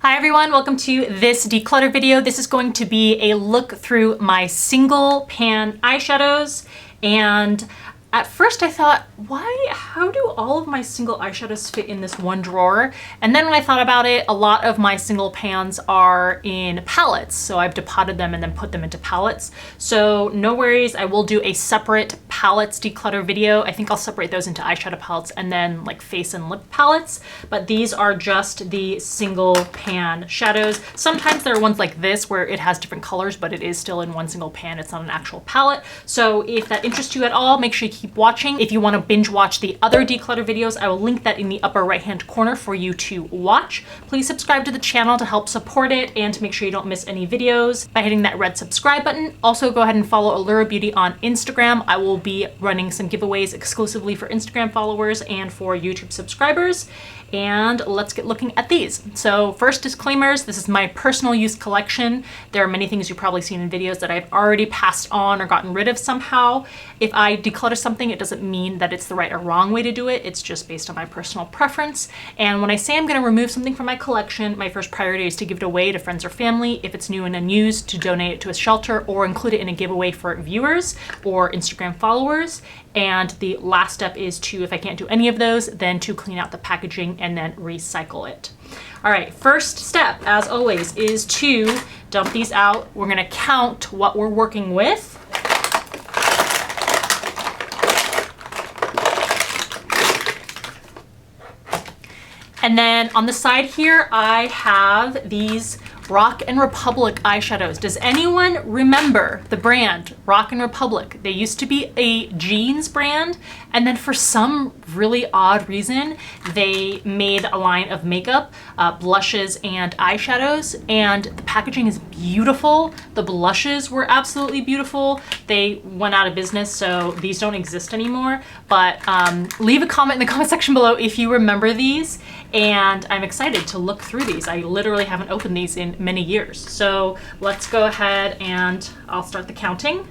Hi everyone, welcome to this declutter video. This is going to be a look through my single pan eyeshadows, and at first I thought, how do all of my single eyeshadows fit in this one drawer? And then when I thought about it, a lot of my single pans are in palettes. So I've depotted them and then put them into palettes. So no worries, I will do a separate palettes declutter video. I think I'll separate those into eyeshadow palettes and then like face and lip palettes. But these are just the single pan shadows. Sometimes there are ones like this where it has different colors, but it is still in one single pan. It's not an actual palette. So if that interests you at all, make sure you keep watching. If you want to binge watch the other declutter videos, I will link that in the upper right hand corner for you to watch. Please subscribe to the channel to help support it and to make sure you don't miss any videos by hitting that red subscribe button. Also go ahead and follow Allura Beauty on Instagram. I will be running some giveaways exclusively for Instagram followers and for YouTube subscribers. And let's get looking at these. So first, disclaimers, this is my personal use collection. There are many things you've probably seen in videos that I've already passed on or gotten rid of somehow. If I declutter something, it doesn't mean that it's the right or wrong way to do it. It's just based on my personal preference. And when I say I'm gonna remove something from my collection, my first priority is to give it away to friends or family. If it's new and unused, to donate it to a shelter or include it in a giveaway for viewers or Instagram followers. And the last step is to, if I can't do any of those, then to clean out the packaging and then recycle it. All right, first step, as always, is to dump these out. We're gonna count what we're working with. And then on the side here, I have these Rock & Republic eyeshadows. Does anyone remember the brand Rock & Republic? They used to be a jeans brand, and then for some really odd reason, they made a line of makeup, blushes, and eyeshadows, and the packaging is beautiful. The blushes were absolutely beautiful. They went out of business, so these don't exist anymore, but leave a comment in the comment section below if you remember these, and I'm excited to look through these. I literally haven't opened these in many years. So let's go ahead and I'll start the counting.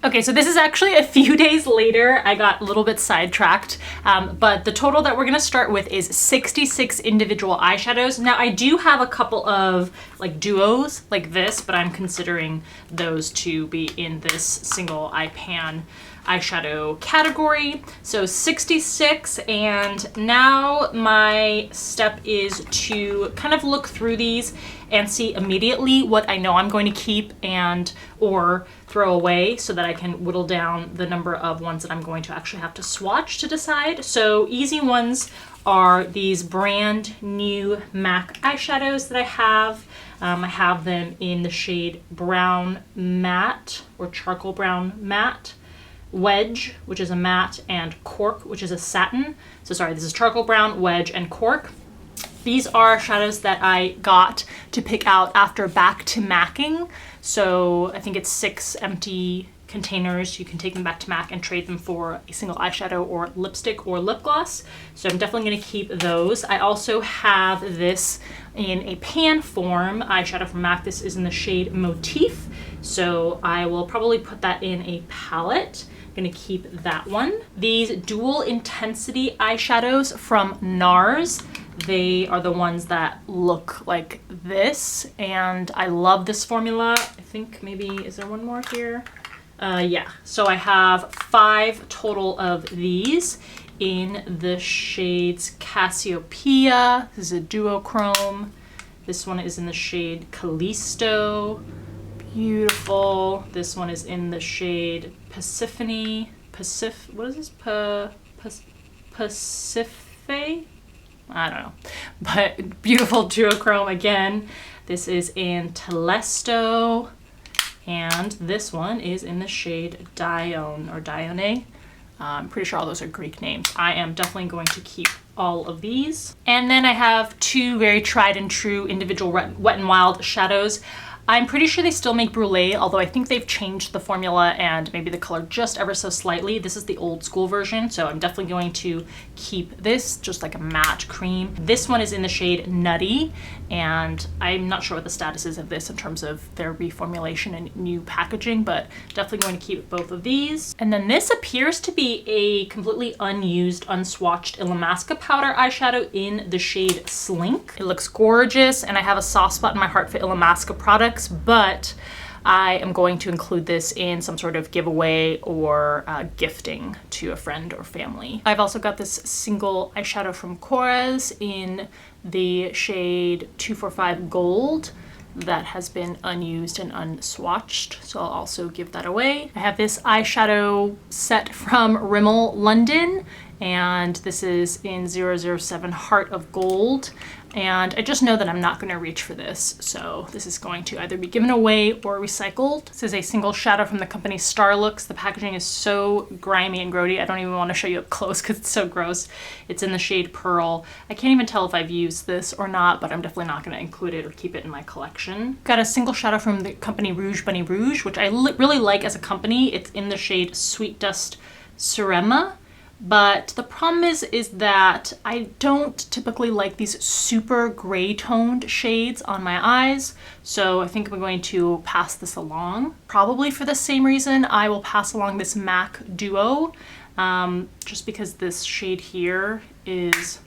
Okay, so this is actually a few days later. I got a little bit sidetracked, but the total that we're gonna start with is 66 individual eyeshadows. Now I do have a couple of like duos like this, but I'm considering those to be in this single eye pan eyeshadow category. So 66, and now my step is to kind of look through these and see immediately what I know I'm going to keep and or throw away so that I can whittle down the number of ones that I'm going to actually have to swatch to decide. So easy ones are these brand new MAC eyeshadows that I have. I have them in the shade Brown Matte or Charcoal Brown Matte, Wedge, which is a matte, and Cork, which is a satin. So sorry, this is Charcoal Brown, Wedge, and Cork. These are shadows that I got to pick out after back to MACing. So I think it's 6 empty containers. You can take them back to MAC and trade them for a single eyeshadow or lipstick or lip gloss. So I'm definitely gonna keep those. I also have this in a pan form eyeshadow from MAC. This is in the shade Motif. So I will probably put that in a palette. I'm gonna keep that one. These dual intensity eyeshadows from Nars. They are the ones that look like this, and I love this formula. I think maybe, is there one more here? Yeah, so I have 5 total of these in the shades Cassiopeia. This is a duochrome. This one is in the shade Callisto. Beautiful. This one is in the shade Persephone. What is this? Persephone? I don't know. But beautiful duochrome again. This is in Telesto. And this one is in the shade Dione or Dione. I'm pretty sure all those are Greek names. I am definitely going to keep all of these. And then I have 2 very tried and true individual Wet n Wild shadows. I'm pretty sure they still make Brulee, although I think they've changed the formula and maybe the color just ever so slightly. This is the old school version, so I'm definitely going to keep this, just like a matte cream. This one is in the shade Nutty, and I'm not sure what the status is of this in terms of their reformulation and new packaging, but definitely going to keep both of these. And then this appears to be a completely unused, unswatched Illamasqua powder eyeshadow in the shade Slink. It looks gorgeous, and I have a soft spot in my heart for Illamasqua products, but I am going to include this in some sort of giveaway or gifting to a friend or family. I've also got this single eyeshadow from Korres in the shade 245 Gold that has been unused and unswatched, so I'll also give that away. I have this eyeshadow set from Rimmel London, and this is in 007 Heart of Gold. And I just know that I'm not going to reach for this, so this is going to either be given away or recycled. This is a single shadow from the company Starlooks. The packaging is so grimy and grody, I don't even want to show you up close because it's so gross. It's in the shade Pearl. I can't even tell if I've used this or not, but I'm definitely not going to include it or keep it in my collection. Got a single shadow from the company Rouge Bunny Rouge, which I really like as a company. It's in the shade Sweet Dust Surema. But the problem is that I don't typically like these super gray toned shades on my eyes, so I think I'm going to pass this along. Probably for the same reason I will pass along this MAC Duo, just because this shade here is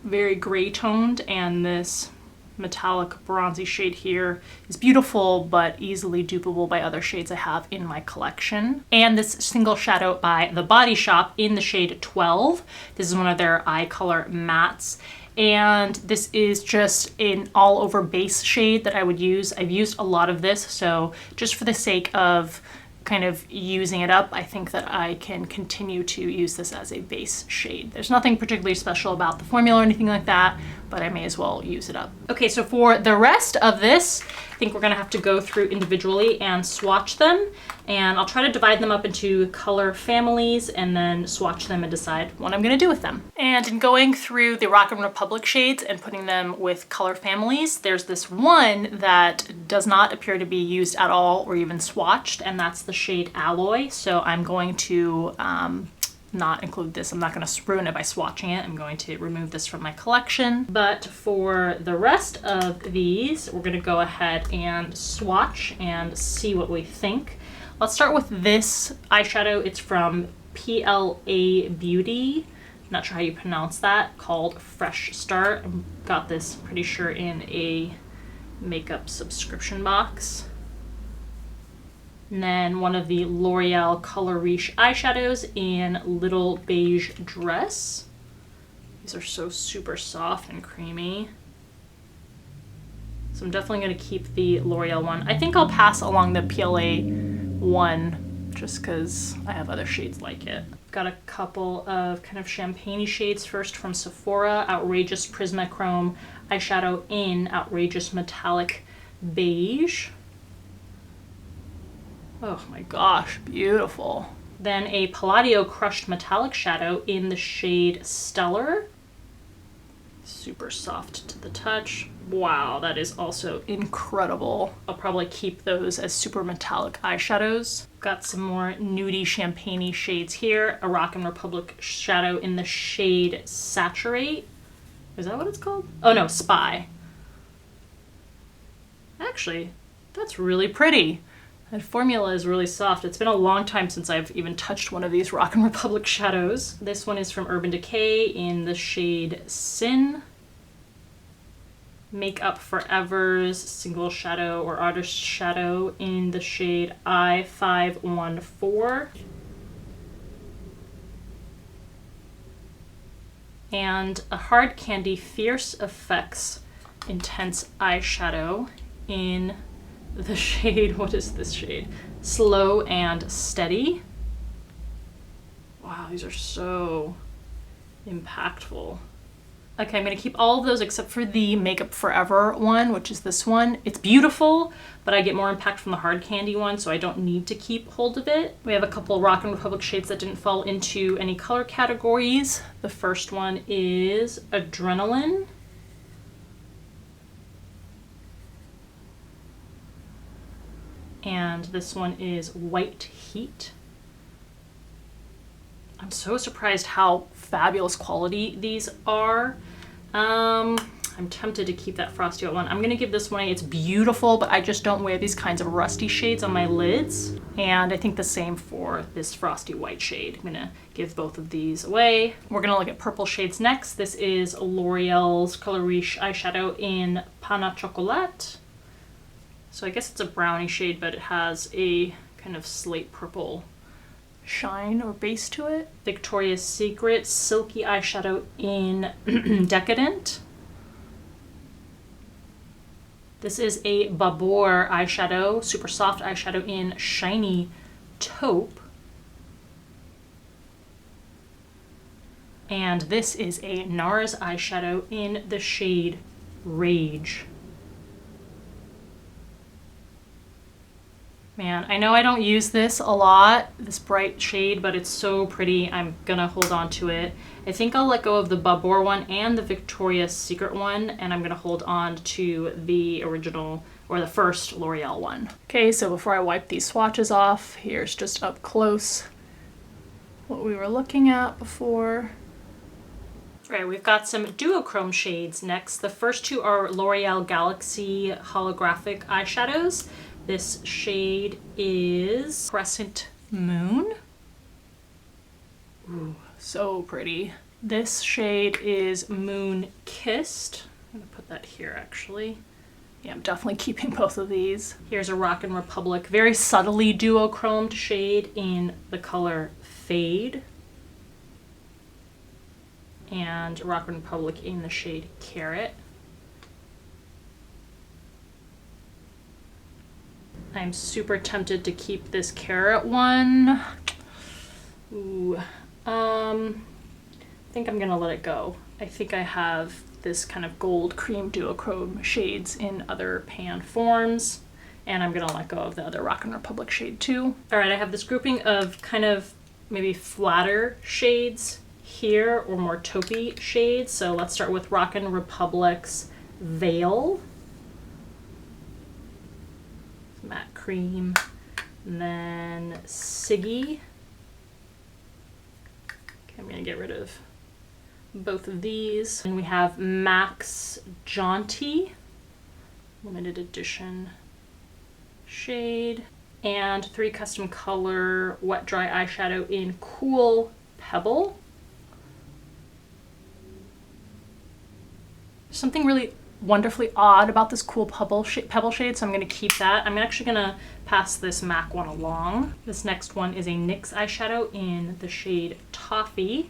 very gray toned and this metallic bronzy shade here is beautiful but easily dupable by other shades I have in my collection. And this single shadow by The Body Shop in the shade 12. This is one of their eye color mattes, and this is just an all over base shade that I would use. I've used a lot of this, so just for the sake of kind of using it up, I think that I can continue to use this as a base shade. There's nothing particularly special about the formula or anything like that, but I may as well use it up. Okay, so for the rest of this, I think we're gonna have to go through individually and swatch them, and I'll try to divide them up into color families and then swatch them and decide what I'm gonna do with them. And in going through the Rock & Republic shades and putting them with color families, there's this one that does not appear to be used at all or even swatched, and that's the shade Alloy. So I'm going to not include this. I'm not going to ruin it by swatching it. I'm going to remove this from my collection. But for the rest of these, we're going to go ahead and swatch and see what we think. Let's start with this eyeshadow. It's from PLA Beauty. Not sure how you pronounce that, called Fresh Start. I got this pretty sure in a makeup subscription box. And then one of the L'Oreal Color Riche eyeshadows in Little Beige Dress. These are so super soft and creamy. So I'm definitely going to keep the L'Oreal one. I think I'll pass along the PLA one just because I have other shades like it. Got a couple of kind of champagne-y shades. First from Sephora, Outrageous Prismachrome eyeshadow in Outrageous Metallic Beige. Oh my gosh, beautiful. Then a Palladio Crushed Metallic Shadow in the shade Stellar. Super soft to the touch. Wow, that is also incredible. I'll probably keep those as super metallic eyeshadows. Got some more nudie champagne-y shades here. A Rock & Republic shadow in the shade Saturate. Is that what it's called? Oh no, Spy. Actually, that's really pretty. That formula is really soft. It's been a long time since I've even touched one of these Rock & Republic shadows. This one is from Urban Decay in the shade Sin. Make Up Forever's single shadow or artist shadow in the shade I514. And a Hard Candy Fierce Effects Intense eyeshadow in the shade, what is this shade? Slow and Steady. Wow, these are so impactful. Okay, I'm gonna keep all of those except for the Make Up Forever one, which is this one. It's beautiful, but I get more impact from the Hard Candy one, so I don't need to keep hold of it. We have a couple Rock & Republic shades that didn't fall into any color categories. The first one is Adrenaline. And this one is White Heat. I'm so surprised how fabulous quality these are. I'm tempted to keep that Frosty White one. I'm gonna give this one a, it's beautiful, but I just don't wear these kinds of rusty shades on my lids. And I think the same for this Frosty White shade. I'm gonna give both of these away. We're gonna look at purple shades next. This is L'Oreal's Color Riche eyeshadow in Panna Chocolate. So I guess it's a brownie shade, but it has a kind of slate purple shine or base to it. Victoria's Secret Silky eyeshadow in Decadent. This is a Babor eyeshadow, super soft eyeshadow in Shiny Taupe. And this is a Nars eyeshadow in the shade Rage. Man, I know I don't use this a lot, this bright shade, but it's so pretty. I'm gonna hold on to it. I think I'll let go of the Babor one and the Victoria's Secret one, and I'm gonna hold on to the original, or the first L'Oreal one. Okay, so before I wipe these swatches off, here's just up close what we were looking at before. All right, we've got some duochrome shades next. The first two are L'Oreal Galaxy Holographic eyeshadows. This shade is Crescent Moon. Ooh, so pretty. This shade is Moon Kissed. I'm gonna put that here actually. Yeah, I'm definitely keeping both of these. Here's a Rockin' Republic, very subtly duochromed shade in the color Fade. And Rockin' Republic in the shade Carrot. I'm super tempted to keep this Carrot one. Ooh, I think I'm gonna let it go. I think I have this kind of gold cream duochrome shades in other pan forms, and I'm gonna let go of the other Rockin' Republic shade too. All right, I have this grouping of kind of maybe flatter shades here, or more taupey shades. So let's start with Rockin' Republic's Veil. Matte cream, and then Siggy. Okay, I'm gonna get rid of both of these. And we have Max Jaunty, limited edition shade, and 3 custom color wet dry eyeshadow in Cool Pebble. Something really wonderfully odd about this Cool Pebble shade, so I'm going to keep that. I'm actually going to pass this MAC one along. This next one is a NYX eyeshadow in the shade Toffee.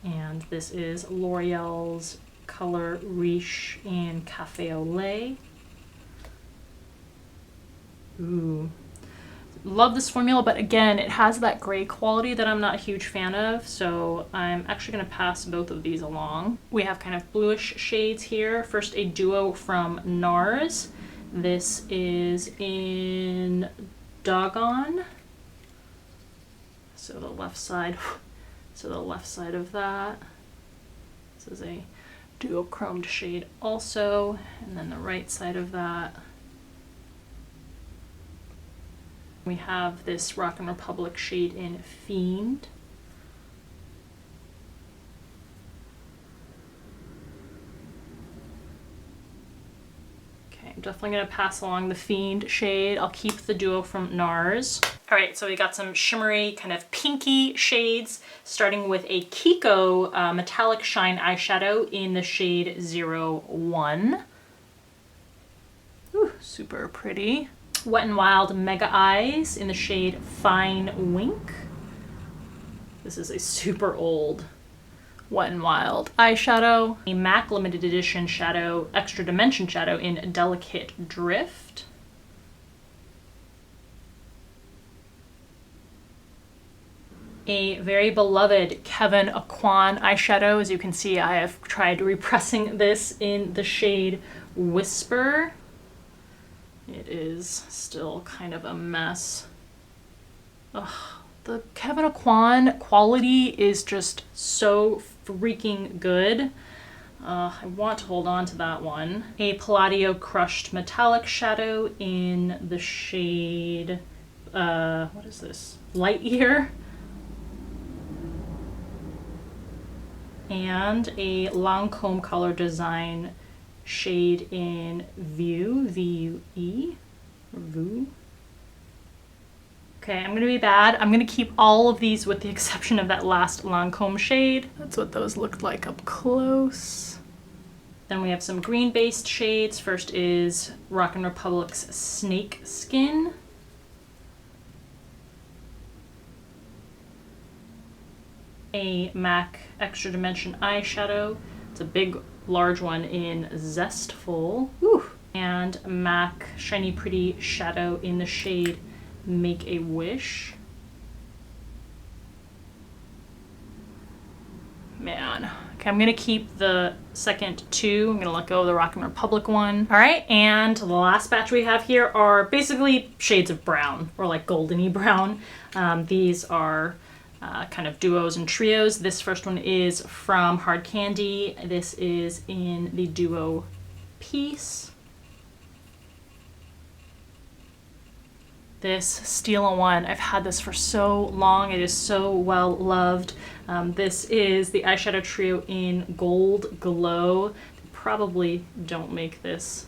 And this is L'Oreal's Color Riche in Cafe au Lait. Ooh. Love this formula, but again, it has that gray quality that I'm not a huge fan of, so I'm actually going to pass both of these along. We have kind of bluish shades here. First, a duo from Nars. This is in Doggone. So the left side of that. This is a duochromed shade also, and then the right side of that. We have this Rockin' Republic shade in Fiend. Okay, I'm definitely going to pass along the Fiend shade. I'll keep the duo from Nars. All right, so we got some shimmery, kind of pinky shades, starting with a Kiko Metallic Shine eyeshadow in the shade 01. Ooh, super pretty. Wet n Wild Mega Eyes in the shade Fine Wink. This is a super old Wet n Wild eyeshadow. A MAC limited edition shadow, extra dimension shadow in Delicate Drift. A very beloved Kevyn Aucoin eyeshadow. As you can see, I have tried repressing this in the shade Whisper. It is still kind of a mess. Ugh, the Kevyn Aucoin quality is just so freaking good. I want to hold on to that one. A Palladio Crushed Metallic Shadow in the shade, what is this? Light Year. And a Lancome Color Design shade in Vue, V-U-E, or Vue. Okay, I'm gonna be bad. I'm gonna keep all of these with the exception of that last Lancome shade. That's what those looked like up close. Then we have some green-based shades. First is Rockin' Republic's Snake Skin. A MAC Extra Dimension eyeshadow. It's a big, large one in Zestful. Woo! And MAC Shiny Pretty Shadow in the shade Make a Wish. Man. Okay, I'm gonna keep the second two. I'm gonna let go of the Rockin' Republic one. All right, and the last batch we have here are basically shades of brown, or like goldeny brown. These are kind of duos and trios. This first one is from Hard Candy. This is in the duo piece. This Stila one, I've had this for so long. It is so well loved. This is the eyeshadow trio in Gold Glow. They probably don't make this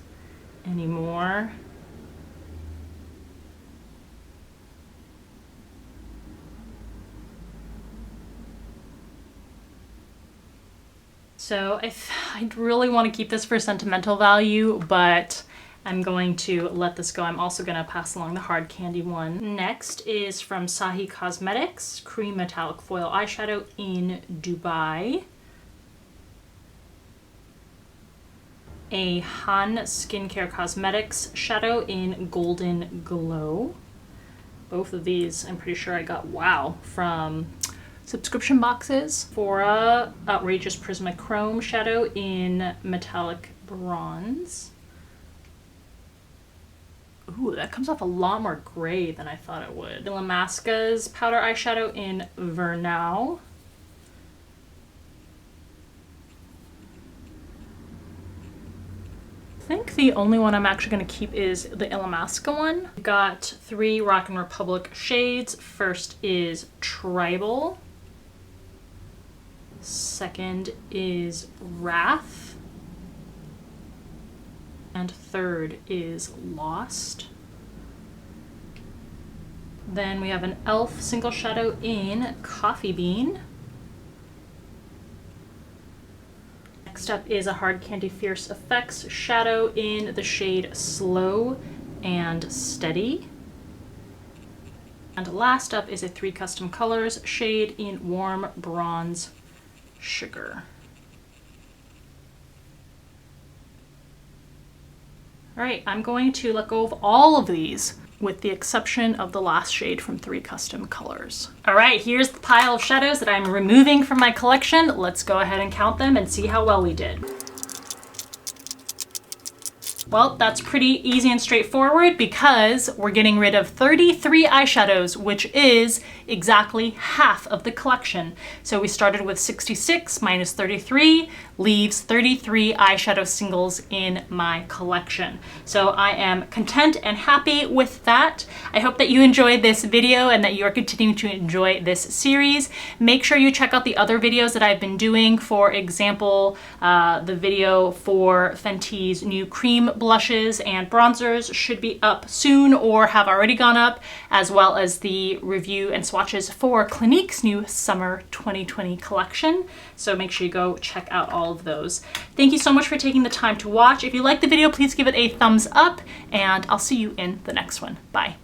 anymore. So I really want to keep this for sentimental value, but I'm going to let this go. I'm also going to pass along the Hard Candy one. Next is from Sahi Cosmetics, Cream Metallic Foil Eyeshadow in Dubai. A Han Skincare Cosmetics Shadow in Golden Glow. Both of these, I'm pretty sure I got, wow, from subscription boxes. Fora Outrageous Prismachrome Shadow in Metallic Bronze. Ooh, that comes off a lot more gray than I thought it would. Damaska's Powder Eyeshadow in Vernau. I think the only one I'm actually going to keep is the Illamasqua one. We've got 3 Rockin' Republic shades. First is Tribal. Second is Wrath. And third is Lost. Then we have an e.l.f. single shadow in Coffee Bean. Next up is a Hard Candy Fierce Effects shadow in the shade Slow and Steady. And last up is a 3 Custom Colors shade in Warm Bronze Sugar. All right, I'm going to let go of all of these with the exception of the last shade from 3 Custom Colors. All right, here's the pile of shadows that I'm removing from my collection. Let's go ahead and count them and see how well we did. Well, that's pretty easy and straightforward because we're getting rid of 33 eyeshadows, which is exactly half of the collection. So we started with 66 minus 33 leaves 33 eyeshadow singles in my collection. So I am content and happy with that. I hope that you enjoyed this video and that you are continuing to enjoy this series. Make sure you check out the other videos that I've been doing. For example, the video for Fenty's new cream blushes and bronzers should be up soon or have already gone up, as well as the review and swatches for Clinique's new summer 2020 collection. So make sure you go check out all of those. Thank you so much for taking the time to watch. If you liked the video, please give it a thumbs up, and I'll see you in the next one. Bye.